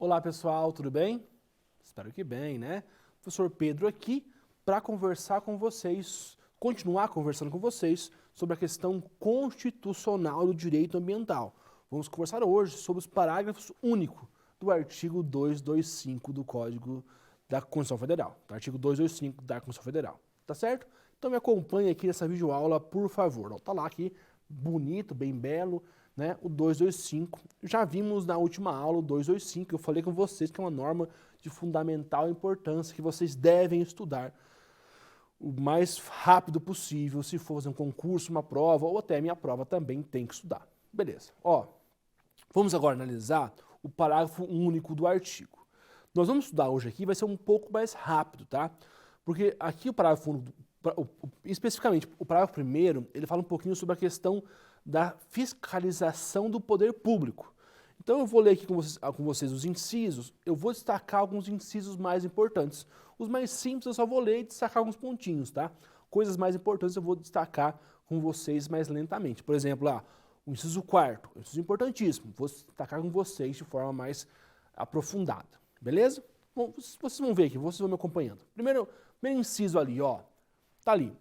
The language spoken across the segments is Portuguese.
Olá pessoal, tudo bem? Espero que bem, né? Professor Pedro aqui para conversar com vocês, continuar conversando com vocês sobre a questão constitucional do direito ambiental. Vamos conversar hoje sobre os parágrafos únicos do artigo 225 do Código da Constituição Federal, do artigo 225 da Constituição Federal, tá certo? Então me acompanhe aqui nessa videoaula, por favor. Tá lá aqui, bonito, bem belo, né, o 225, já vimos na última aula o 225, eu falei com vocês que é uma norma de fundamental importância que vocês devem estudar o mais rápido possível, se for fazer um concurso, uma prova, ou até minha prova também tem que estudar. Beleza, ó, vamos agora analisar o parágrafo único do artigo. Nós vamos estudar hoje aqui, vai ser um pouco mais rápido, tá? Porque aqui o parágrafo único, especificamente o parágrafo primeiro, ele fala um pouquinho sobre a questão da fiscalização do poder público. Então eu vou ler aqui com vocês os incisos, eu vou destacar alguns incisos mais importantes. Os mais simples eu só vou ler e destacar alguns pontinhos, tá? Coisas mais importantes eu vou destacar com vocês mais lentamente. Por exemplo, o inciso 4º, inciso importantíssimo, vou destacar com vocês de forma mais aprofundada, beleza? Bom, vocês vão ver aqui, vocês vão me acompanhando. Primeiro inciso ali, ó, tá ali.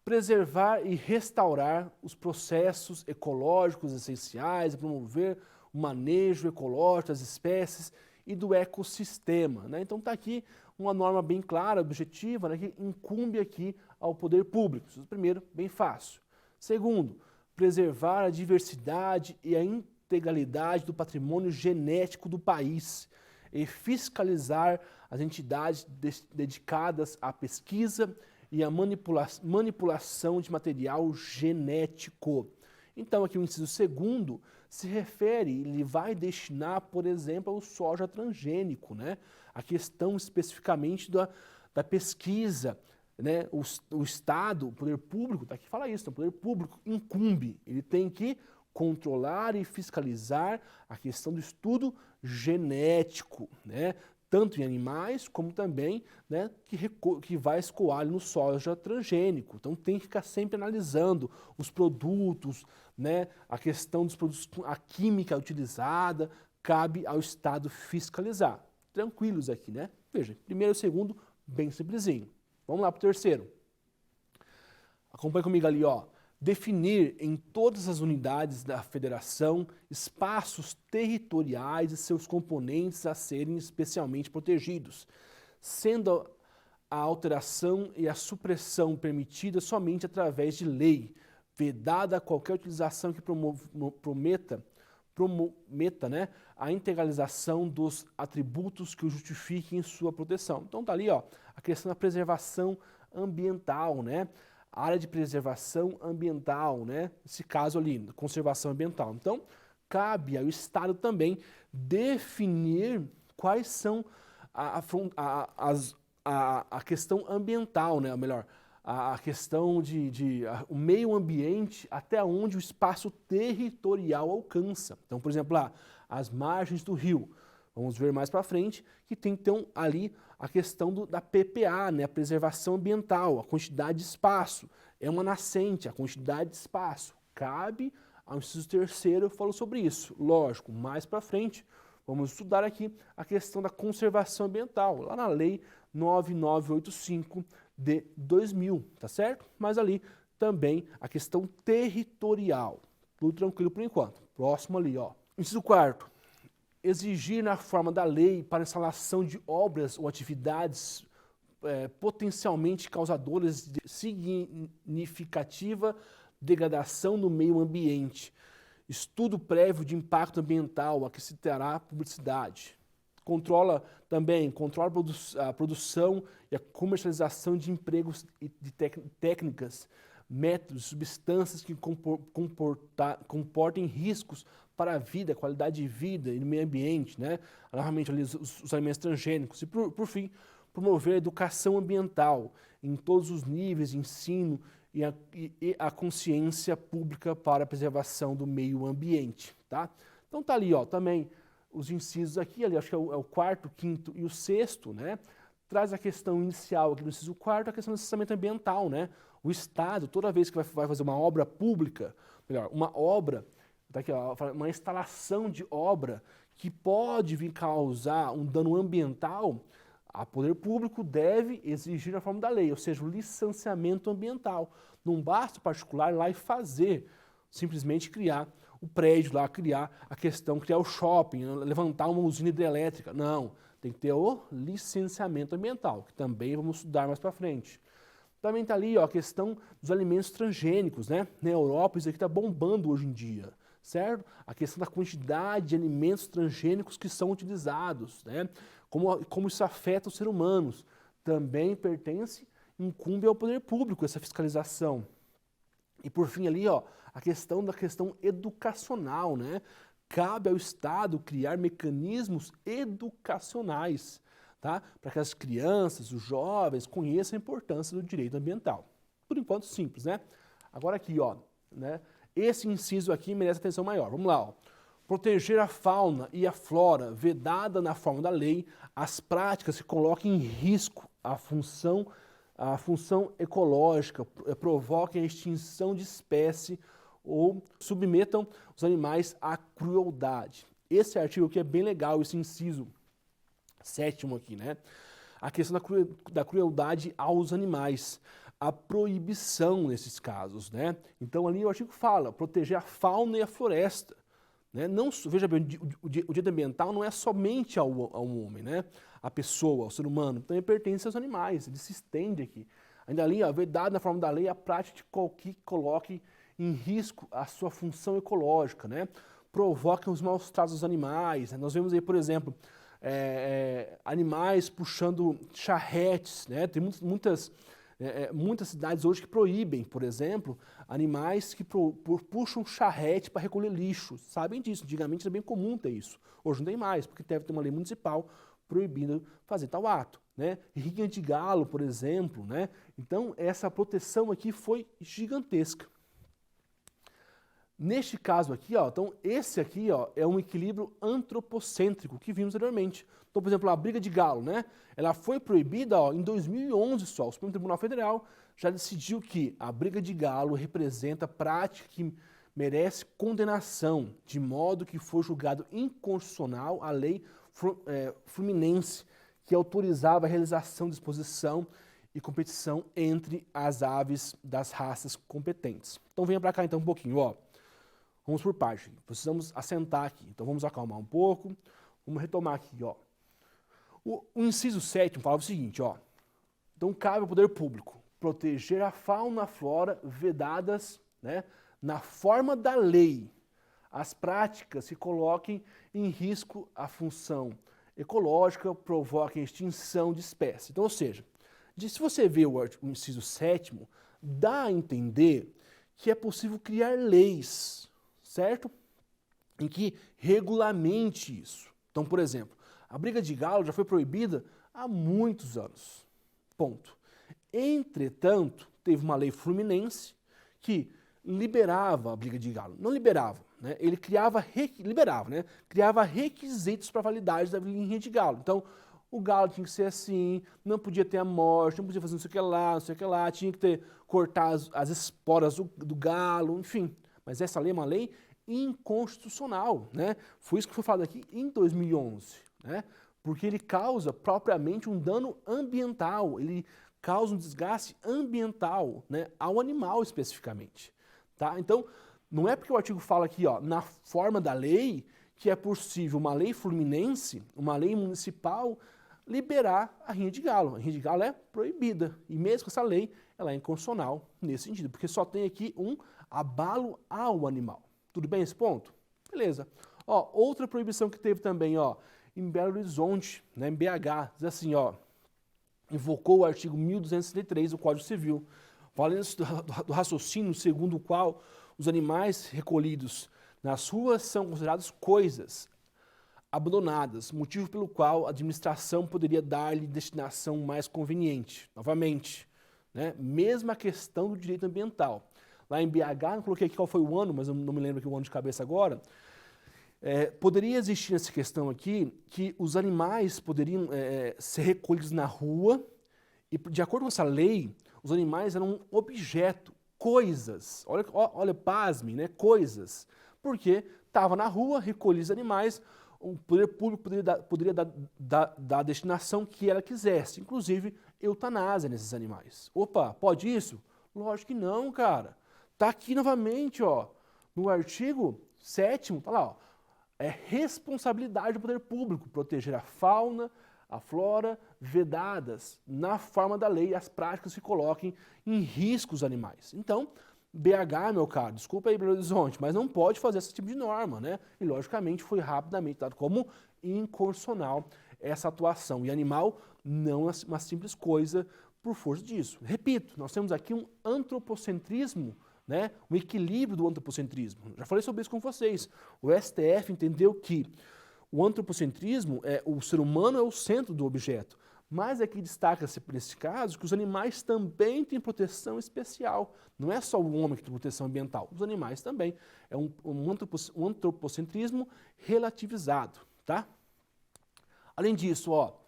Preservar e restaurar os processos ecológicos essenciais e promover o manejo ecológico das espécies e do ecossistema, né? Então está aqui uma norma bem clara, objetiva, né, que incumbe aqui ao poder público. Isso primeiro, bem fácil. Segundo, preservar a diversidade e a integralidade do patrimônio genético do país e fiscalizar as entidades dedicadas à pesquisa e a manipulação de material genético. Então aqui o inciso 2º se refere, ele vai destinar, por exemplo, ao soja transgênico, né? A questão especificamente da pesquisa, né? O Estado, o poder público, tá aqui fala isso, o poder público incumbe, ele tem que controlar e fiscalizar a questão do estudo genético, né? Tanto em animais, como também, né, que vai escoar no soja transgênico. Então tem que ficar sempre analisando os produtos, né, a questão dos produtos, a química utilizada, cabe ao Estado fiscalizar. Tranquilos aqui, né? Veja, primeiro e segundo, bem simplesinho. Vamos lá para o terceiro. Acompanhe comigo ali, ó. Definir em todas as unidades da federação espaços territoriais e seus componentes a serem especialmente protegidos, sendo a alteração e a supressão permitida somente através de lei, vedada qualquer utilização que prometa, né, a integralização dos atributos que o justifiquem em sua proteção. Então tá ali, ó, a questão da preservação ambiental, né? A área de preservação ambiental, né? Esse caso ali, conservação ambiental. Então, cabe ao Estado também definir quais são a questão ambiental, né? Ou melhor, a questão o meio ambiente até onde o espaço territorial alcança. Então, por exemplo, lá, as margens do rio. Vamos ver mais para frente que tem então ali a questão da PPA, né, a preservação ambiental, a quantidade de espaço. É uma nascente, a quantidade de espaço. Cabe ao inciso 3º, eu falo sobre isso. Lógico, mais para frente, vamos estudar aqui a questão da conservação ambiental, lá na Lei 9985 de 2000, tá certo? Mas ali também a questão territorial. Tudo tranquilo por enquanto. Próximo ali, ó. Inciso 4º. Exigir na forma da lei para instalação de obras ou atividades potencialmente causadoras de significativa degradação no meio ambiente. Estudo prévio de impacto ambiental a que se terá publicidade. Controla a produção e a comercialização de empregos e de técnicas, métodos, substâncias que comportem riscos para a vida, qualidade de vida e no meio ambiente, né? Novamente, ali, os alimentos transgênicos. E, por fim, promover a educação ambiental em todos os níveis de ensino e a consciência pública para a preservação do meio ambiente, tá? Então tá ali, ó, também os incisos aqui, ali, acho que é o 4º, 5º e o 6º, né? Traz a questão inicial aqui no inciso 4º, a questão do licenciamento ambiental, né? O Estado, toda vez que vai fazer uma obra pública, melhor, uma obra, tá aqui, ó, uma instalação de obra que pode vir causar um dano ambiental, o poder público deve exigir na forma da lei, ou seja, o licenciamento ambiental. Não basta o particular ir lá e fazer, simplesmente criar o prédio lá, criar o shopping, levantar uma usina hidrelétrica. Não, tem que ter o licenciamento ambiental, que também vamos estudar mais para frente. Também está ali ó, a questão dos alimentos transgênicos, né? Na Europa isso aqui está bombando hoje em dia, certo? A questão da quantidade de alimentos transgênicos que são utilizados, né? Como isso afeta os seres humanos. Também incumbe ao poder público essa fiscalização. E por fim ali, ó, a questão educacional, né? Cabe ao Estado criar mecanismos educacionais, tá? Para que as crianças, os jovens conheçam a importância do direito ambiental. Por enquanto simples, né? Agora aqui, ó, né? Esse inciso aqui merece atenção maior. Vamos lá, ó. Proteger a fauna e a flora, vedada na forma da lei, as práticas que coloquem em risco a função ecológica, provoquem a extinção de espécie ou submetam os animais à crueldade. Esse artigo aqui é bem legal, esse inciso 7º aqui, né? A questão da crueldade aos animais, a proibição nesses casos, né? Então ali o artigo fala, proteger a fauna e a floresta. Né? Não, veja bem, o direito ambiental não é somente ao homem, né? A pessoa, ao ser humano, também pertence aos animais, ele se estende aqui. Ainda ali, ó, vedado na forma da lei, a prática de que coloque em risco a sua função ecológica, né? Provoquem os maus tratos dos animais. Né? Nós vemos aí, por exemplo, animais puxando charretes, né? Tem muitas cidades hoje que proíbem, por exemplo, animais que puxam charrete para recolher lixo. Sabem disso, antigamente era bem comum ter isso. Hoje não tem mais, porque deve ter uma lei municipal proibindo fazer tal ato. Né? Rinha de galo, por exemplo. Né? Então, essa proteção aqui foi gigantesca. Neste caso aqui, ó, então esse aqui ó, é um equilíbrio antropocêntrico que vimos anteriormente. Então, por exemplo, a briga de galo, né? Ela foi proibida ó, em 2011 só. O Supremo Tribunal Federal já decidiu que a briga de galo representa prática que merece condenação, de modo que foi julgado inconstitucional a lei fluminense, que autorizava a realização de exposição e competição entre as aves das raças competentes. Então venha para cá então um pouquinho, ó. Vamos por parte, precisamos assentar aqui, então vamos acalmar um pouco, vamos retomar aqui, ó. O inciso 7º falava o seguinte, ó. Então cabe ao poder público proteger a fauna e a flora vedadas, né, na forma da lei, as práticas que coloquem em risco a função ecológica, provoquem extinção de espécie. Então, ou seja, se você vê o inciso 7º, dá a entender que é possível criar leis, certo? Em que regulamente isso. Então, por exemplo, a briga de galo já foi proibida há muitos anos. Ponto. Entretanto, teve uma lei fluminense que liberava a briga de galo. Não liberava, né? Ele liberava, né? Criava requisitos para a validade da rinha de galo. Então, o galo tinha que ser assim, não podia ter a morte, não podia fazer não sei o que lá, não sei o que lá, tinha que cortar as esporas do galo, enfim. Mas essa lei é uma lei inconstitucional, né? Foi isso que foi falado aqui em 2011, né? Porque ele causa propriamente um dano ambiental, ele causa um desgaste ambiental, né, ao animal especificamente, tá? Então, não é porque o artigo fala aqui, ó, na forma da lei, que é possível uma lei fluminense, uma lei municipal, liberar a rinha de galo. A rinha de galo é proibida, e mesmo com essa lei, ela é inconstitucional nesse sentido, porque só tem aqui um abalo ao animal. Tudo bem esse ponto? Beleza. Ó, outra proibição que teve também, ó, em Belo Horizonte, né, em BH, diz assim, ó, invocou o artigo 1263 do Código Civil, valendo do raciocínio segundo o qual os animais recolhidos nas ruas são considerados coisas abandonadas, motivo pelo qual a administração poderia dar-lhe destinação mais conveniente. Novamente, né, mesma questão do direito ambiental. Lá em BH, não coloquei aqui qual foi o ano, mas eu não me lembro aqui o ano de cabeça agora, poderia existir essa questão aqui que os animais poderiam ser recolhidos na rua e, de acordo com essa lei, os animais eram um objeto, coisas, olha pasme, né, coisas, porque estava na rua, recolhia os animais, o poder público poderia dar a destinação que ela quisesse, inclusive eutanásia nesses animais. Opa, pode isso? Lógico que não, cara. Tá aqui novamente, ó, no artigo 7º, tá lá, ó. É responsabilidade do poder público proteger a fauna, a flora, vedadas na forma da lei as práticas que coloquem em risco os animais. Então, BH, meu caro, desculpa aí, Belo Horizonte, mas não pode fazer esse tipo de norma, né? E, logicamente, foi rapidamente dado como inconstitucional essa atuação. E animal não é uma simples coisa por força disso. Repito, nós temos aqui um antropocentrismo, né? Um equilíbrio do antropocentrismo. Já falei sobre isso com vocês. O STF entendeu que o antropocentrismo, o ser humano é o centro do objeto. Mas aqui destaca-se, nesse caso, que os animais também têm proteção especial. Não é só o homem que tem proteção ambiental, os animais também. É um antropocentrismo relativizado, tá? Além disso, ó,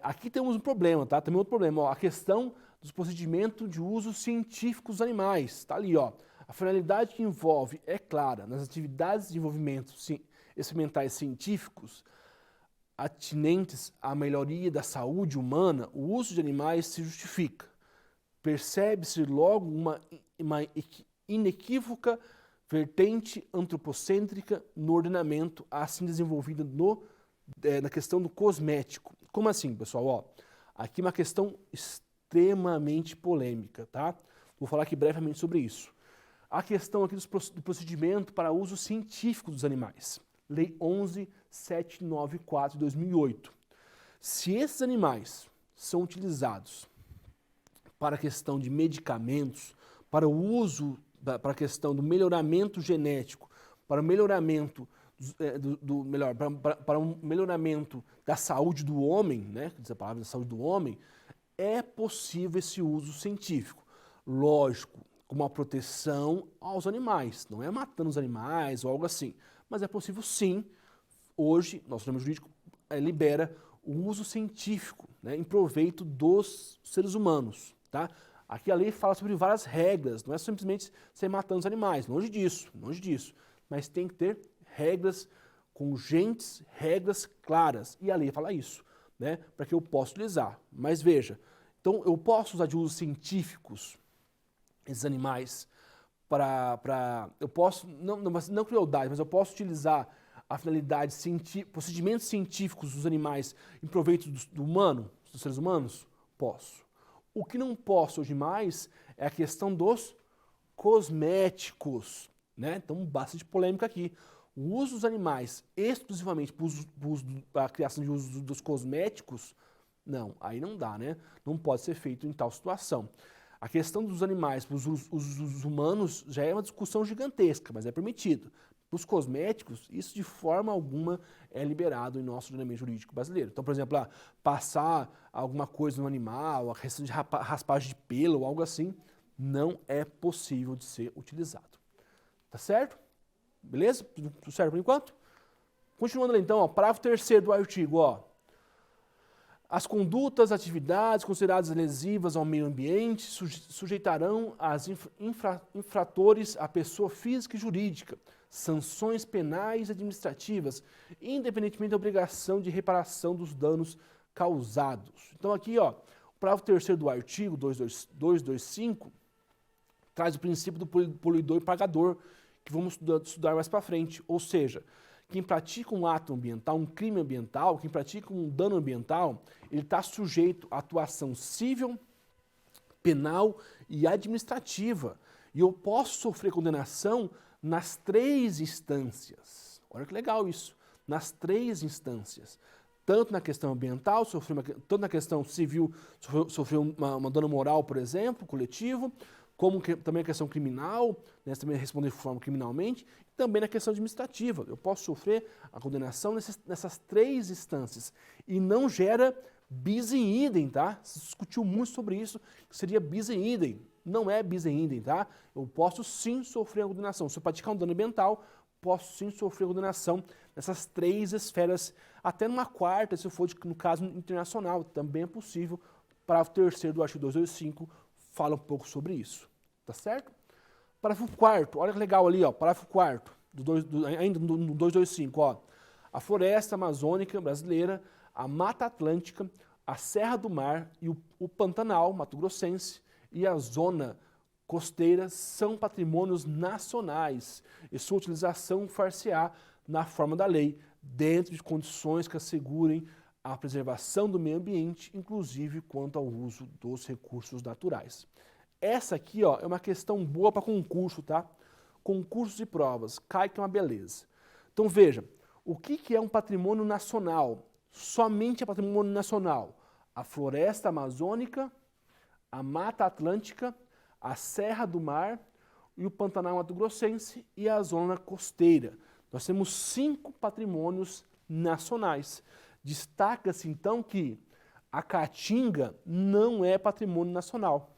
aqui temos um problema, tá? Também outro problema, ó, a questão dos procedimentos de uso científico dos animais. Tá ali, ó. A finalidade que envolve é clara. Nas atividades de desenvolvimento experimentais científicos atinentes à melhoria da saúde humana, o uso de animais se justifica. Percebe-se logo uma inequívoca vertente antropocêntrica no ordenamento assim desenvolvida na questão do cosmético. Como assim, pessoal? Ó, aqui uma questão extremamente polêmica, tá? Vou falar aqui brevemente sobre isso. A questão aqui do procedimento para uso científico dos animais. Lei 11.794 de 2008. Se esses animais são utilizados para a questão de medicamentos, para o uso, para a questão do melhoramento genético, para o melhoramento para um melhoramento da saúde do homem, né, que diz a palavra da saúde do homem, é possível esse uso científico. Lógico, com uma proteção aos animais, não é matando os animais ou algo assim, mas é possível sim, hoje, nosso ordenamento jurídico libera o uso científico, né, em proveito dos seres humanos, tá? Aqui a lei fala sobre várias regras, não é simplesmente sair matando os animais, longe disso, mas tem que ter regras congentes, regras claras, e a lei fala isso, né, para que eu possa utilizar. Mas veja, então eu posso usar de usos científicos esses animais eu posso, não crueldade, mas eu posso utilizar a finalidade, procedimentos científicos dos animais em proveito do humano, dos seres humanos? Posso. O que não posso hoje mais é a questão dos cosméticos, né? Então, bastante polêmica aqui. O uso dos animais exclusivamente para a criação de uso dos cosméticos, não, aí não dá, né? Não pode ser feito em tal situação. A questão dos animais para os usos humanos já é uma discussão gigantesca, mas é permitido. Para os cosméticos, isso de forma alguma é liberado em nosso ordenamento jurídico brasileiro. Então, por exemplo, passar alguma coisa no animal, a questão de raspagem de pelo ou algo assim, não é possível de ser utilizado. Tá certo? Beleza? Tudo certo por enquanto? Continuando ali então, ó, parágrafo 3º do artigo, ó. As condutas, atividades consideradas lesivas ao meio ambiente sujeitarão as infratores à pessoa física e jurídica, sanções penais e administrativas, independentemente da obrigação de reparação dos danos causados. Então aqui, ó, o parágrafo 3º do artigo 225 traz o princípio do poluidor e pagador, que vamos estudar mais para frente, ou seja, quem pratica um ato ambiental, um crime ambiental, quem pratica um dano ambiental, ele está sujeito à atuação civil, penal e administrativa. E eu posso sofrer condenação nas 3 instâncias. Olha que legal isso. Nas 3 instâncias. Tanto na questão ambiental, tanto na questão civil, sofrer uma dano moral, por exemplo, coletivo, como também a questão criminal, né, também responder de forma criminalmente, e também na questão administrativa. Eu posso sofrer a condenação nessas 3 instâncias. E não gera bis in idem, tá? Se discutiu muito sobre isso, que seria bis in idem. Não é bis in idem, tá? Eu posso sim sofrer a condenação. Se eu praticar um dano ambiental, posso sim sofrer a condenação nessas 3 esferas, até numa 4ª, se for no caso internacional, também é possível. Parágrafo 3º do artigo 225 fala um pouco sobre isso. Tá certo? Parágrafo 4º, olha que legal ali, ó, parágrafo 4º, ainda no 225, ó. a floresta amazônica brasileira, a Mata Atlântica, a Serra do Mar e o Pantanal, Mato Grossense, e a zona costeira são patrimônios nacionais e sua utilização far-se-á na forma da lei, dentro de condições que assegurem a preservação do meio ambiente, inclusive quanto ao uso dos recursos naturais. Essa aqui, ó, é uma questão boa para concurso, tá? Concursos de provas, cai que é uma beleza. Então veja, o que é um patrimônio nacional? Somente é patrimônio nacional a floresta amazônica, a Mata Atlântica, a Serra do Mar e o Pantanal Mato Grossense e a zona costeira. Nós temos 5 patrimônios nacionais. Destaca-se então que a Caatinga não é patrimônio nacional.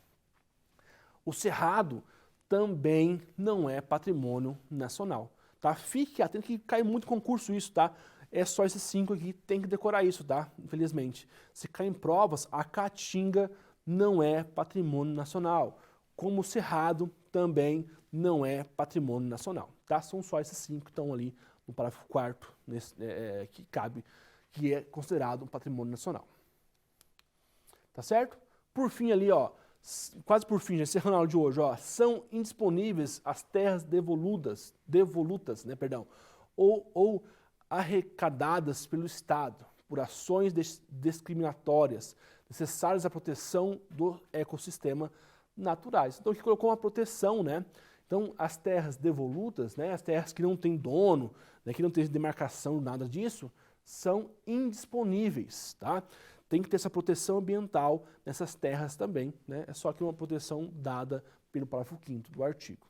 O Cerrado também não é patrimônio nacional. Tá? Fique atento que cai muito concurso isso, tá? É só esses 5 aqui, tem que decorar isso, tá? Infelizmente. Se cai em provas, a Caatinga não é patrimônio nacional. Como o Cerrado também não é patrimônio nacional, tá? São só esses 5 que estão ali no parágrafo 4º, que cabe, que é considerado um patrimônio nacional. Tá certo? Por fim ali, ó, quase por fim, já encerrando a aula de hoje, ó, são indisponíveis as terras devolutas, né, perdão, ou arrecadadas pelo Estado por ações discriminatórias necessárias à proteção do ecossistema naturais. Então aqui colocou uma proteção, né? Então as terras devolutas, né, as terras que não têm dono, né, que não tem demarcação, nada disso, são indisponíveis, tá? Tem que ter essa proteção ambiental nessas terras também, né? É só que uma proteção dada pelo parágrafo 5º do artigo.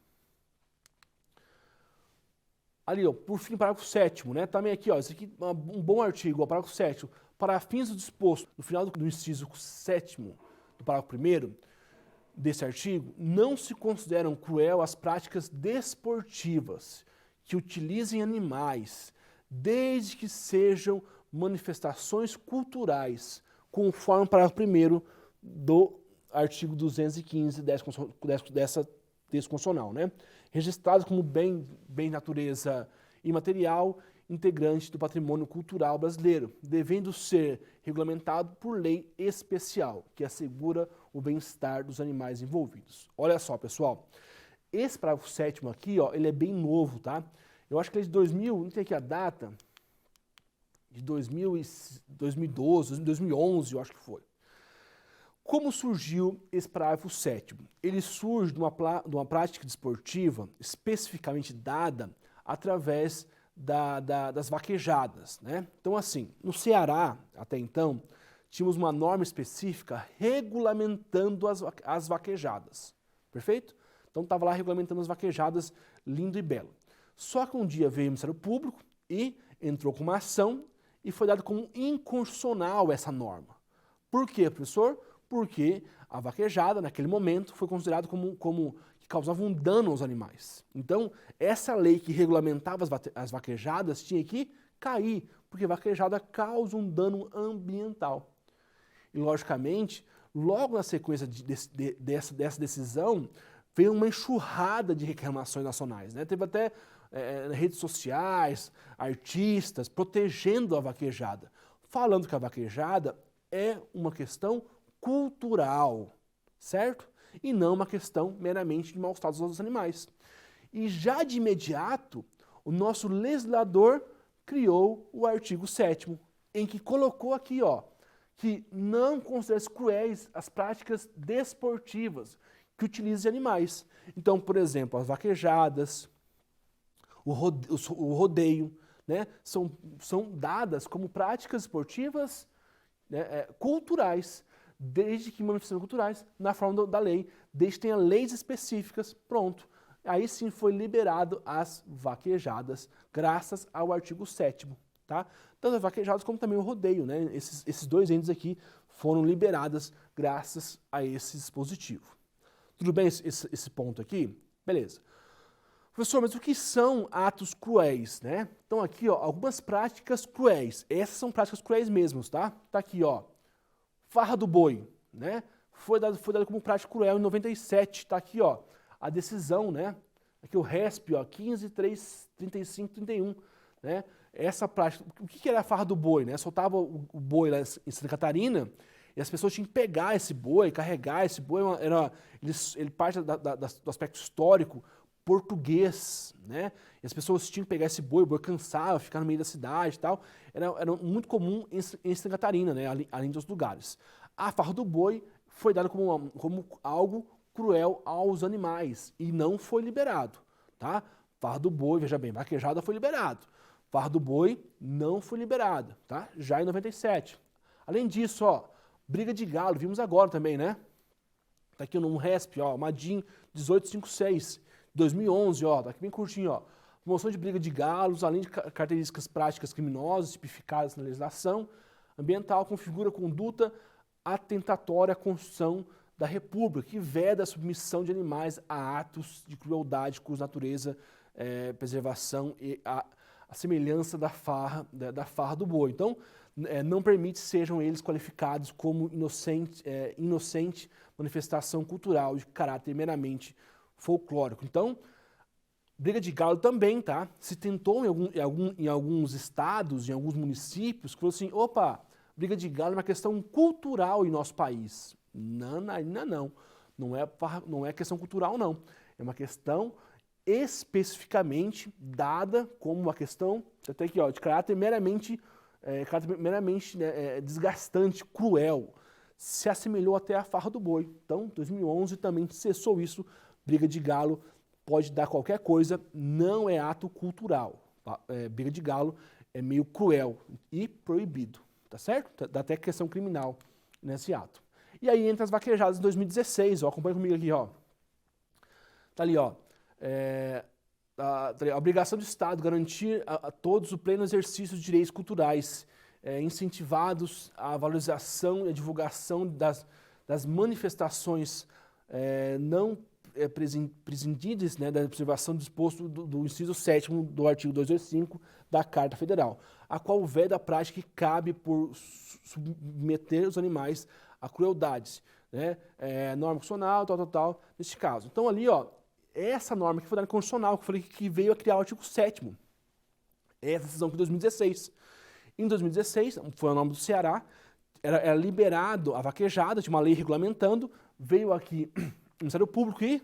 Ali, ó, por fim, parágrafo 7º, né? Também aqui, ó, esse aqui é um bom artigo, ó, parágrafo 7º. Para fins do disposto no final do inciso 7º do parágrafo 1º desse artigo, não se consideram cruel as práticas desportivas que utilizem animais, desde que sejam manifestações culturais, conforme o parágrafo 1º do artigo 215 dessa texto constitucional, né? Registrados como bem de natureza imaterial, integrante do patrimônio cultural brasileiro, devendo ser regulamentado por lei especial, que assegura o bem-estar dos animais envolvidos. Olha só, pessoal, esse parágrafo 7º aqui, ó, ele é bem novo, tá? Eu acho que ele é de 2000, não tem aqui a data, de 2012, 2011, eu acho que foi. Como surgiu esse parágrafo 7º? Ele surge de uma prática desportiva especificamente dada através das vaquejadas, né? Então, assim, no Ceará, até então, tínhamos uma norma específica regulamentando as vaquejadas, perfeito? Então, estava lá regulamentando as vaquejadas, lindo e belo. Só que um dia veio o Ministério Público e entrou com uma ação e foi dado como inconstitucional essa norma. Por quê, professor? Porque a vaquejada, naquele momento, foi considerada como que causava um dano aos animais. Então, essa lei que regulamentava as vaquejadas tinha que cair, porque vaquejada causa um dano ambiental. E, logicamente, logo na sequência dessa decisão, veio uma enxurrada de reclamações nacionais, né? Teve até redes sociais, artistas protegendo a vaquejada, falando que a vaquejada é uma questão cultural, certo? E não uma questão meramente de maus-tratos aos animais. E já de imediato, o nosso legislador criou o artigo 7º, em que colocou aqui, ó, que não considera cruéis as práticas desportivas que utilizem animais. Então, por exemplo, as vaquejadas, o rodeio, né, são dadas como práticas esportivas, né, culturais, desde que manifestações culturais, na forma da lei, desde que tenha leis específicas, pronto. Aí sim foi liberado as vaquejadas, graças ao artigo 7º, tá? Tanto as vaquejadas como também o rodeio, né? Esses dois entes aqui foram liberadas graças a esse dispositivo. Tudo bem esse ponto aqui? Beleza. Professor, mas o que são atos cruéis, né? Então aqui, ó, algumas práticas cruéis. Essas são práticas cruéis mesmo, tá? Tá aqui, ó. Farra do boi, né? Foi dado como prática cruel em 97, tá aqui, ó, a decisão, né? Aqui o RESP, ó, 15.335.31, né? Essa prática, o que era a farra do boi, né? Soltava o boi lá em Santa Catarina e as pessoas tinham que pegar esse boi, carregar esse boi, ele parte do aspecto histórico português, né? E as pessoas tinham que pegar esse boi, o boi cansava, ficar no meio da cidade e tal. Era muito comum em Santa Catarina, né? Além de outros lugares. A farra do boi foi dada como algo cruel aos animais e não foi liberado, tá? Farra do boi, veja bem, vaquejada foi liberado. Farra do boi não foi liberada, tá? Já em 97. Além disso, ó, briga de galo, vimos agora também, né? Tá aqui no RESP, ó, Madim 1856, 2011, ó, tá aqui bem curtinho, ó. Promoção de briga de galos, além de características práticas criminosas tipificadas na legislação ambiental, configura conduta atentatória à Constituição da República, que veda a submissão de animais a atos de crueldade cuja natureza, preservação e a semelhança da farra do boi. Então, não permite sejam eles qualificados como inocente manifestação cultural de caráter meramente folclórico. Então, briga de galo também, tá? Se tentou em alguns estados, em alguns municípios, que falou assim, opa, briga de galo é uma questão cultural em nosso país. Não, ainda não. Não é questão cultural, não. É uma questão especificamente dada como uma questão, até aqui, ó, de caráter meramente desgastante, cruel. Se assemelhou até à farra do boi. Então, 2011 também cessou isso. Briga de galo pode dar qualquer coisa, não é ato cultural. Briga de galo é meio cruel e proibido, tá certo? Dá até questão criminal nesse ato. E aí entra as vaquejadas em 2016, ó, acompanha comigo aqui, ó. Tá ali, ó. A obrigação do Estado garantir a todos o pleno exercício de direitos culturais, incentivados a valorização e a divulgação das manifestações não prescindidas, né, da observação do disposto do inciso 7º do artigo 225 da Carta Federal, a qual veda a prática que cabe por submeter os animais a crueldades, né, norma constitucional, tal, neste caso. Então ali, ó, essa norma que foi dada constitucional, que eu falei que veio a criar o artigo 7º, essa decisão que em 2016. Em 2016, foi a norma do Ceará, era liberado a vaquejada, tinha uma lei regulamentando, veio aqui o Ministério Público e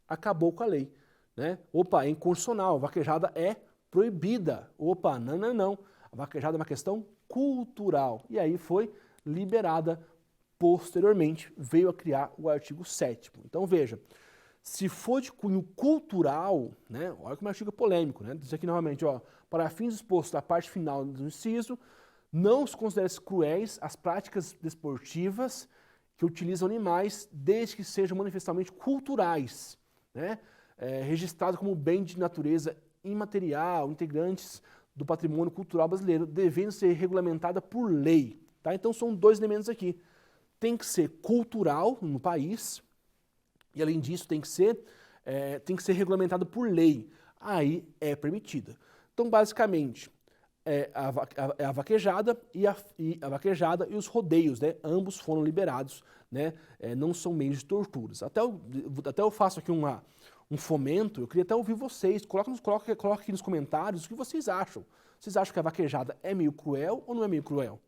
acabou com a lei, né? Opa, é inconstitucional, a vaquejada é proibida. Opa, não. A vaquejada é uma questão cultural. E aí foi liberada posteriormente, veio a criar o artigo 7º. Então veja, se for de cunho cultural, né, olha como é um artigo polêmico, né? Diz aqui novamente, ó, para fins expostos à parte final do inciso, não se considera cruéis as práticas desportivas que utilizam animais, desde que sejam manifestamente culturais, né? Registrados como bem de natureza imaterial, integrantes do patrimônio cultural brasileiro, devendo ser regulamentada por lei. Tá? Então são dois elementos aqui. Tem que ser cultural no país, e além disso tem que ser regulamentado por lei. Aí é permitida. Então, basicamente, a vaquejada a vaquejada e os rodeios, né? Ambos foram liberados, né? Não são meios de torturas. Até eu faço aqui um fomento, eu queria até ouvir vocês. Coloca aqui nos comentários o que vocês acham. Vocês acham que a vaquejada é meio cruel ou não é meio cruel?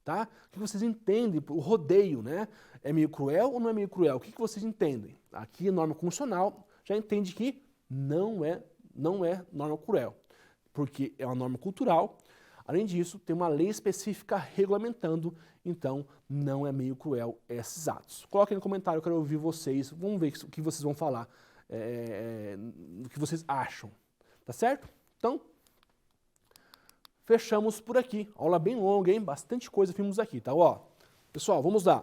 Tá? O que vocês entendem? O rodeio, né? É meio cruel ou não é meio cruel? O que vocês entendem? Aqui a norma constitucional já entende que não é norma cruel, porque é uma norma cultural. Além disso, tem uma lei específica regulamentando, então não é meio cruel esses atos. Coloquem no comentário, eu quero ouvir vocês, vamos ver o que vocês vão falar, o que vocês acham, tá certo? Então, fechamos por aqui. Aula bem longa, hein? Bastante coisa vimos aqui, tá? Ó, pessoal, vamos lá.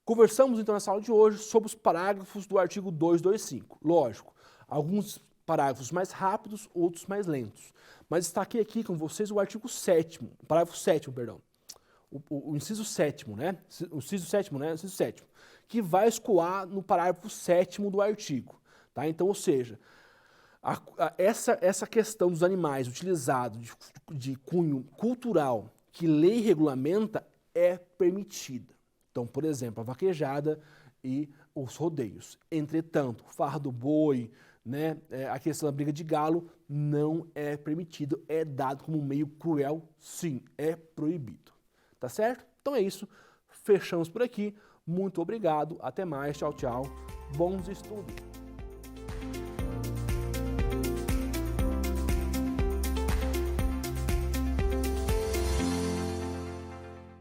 Conversamos então nessa aula de hoje sobre os parágrafos do artigo 225. Lógico, alguns parágrafos mais rápidos, outros mais lentos. Mas destaquei aqui com vocês o artigo 7º, o parágrafo 7º, perdão. O inciso 7º, né? O inciso 7º, né? O inciso 7º, que vai escoar no parágrafo 7º do artigo, tá? Então, ou seja, essa questão dos animais utilizados de cunho cultural que lei regulamenta é permitida. Então, por exemplo, a vaquejada e os rodeios. Entretanto, farra do boi, né, a questão da briga de galo não é permitido, é dado como um meio cruel, sim, é proibido. Tá certo? Então é isso, fechamos por aqui. Muito obrigado, até mais, tchau, tchau, bons estudos.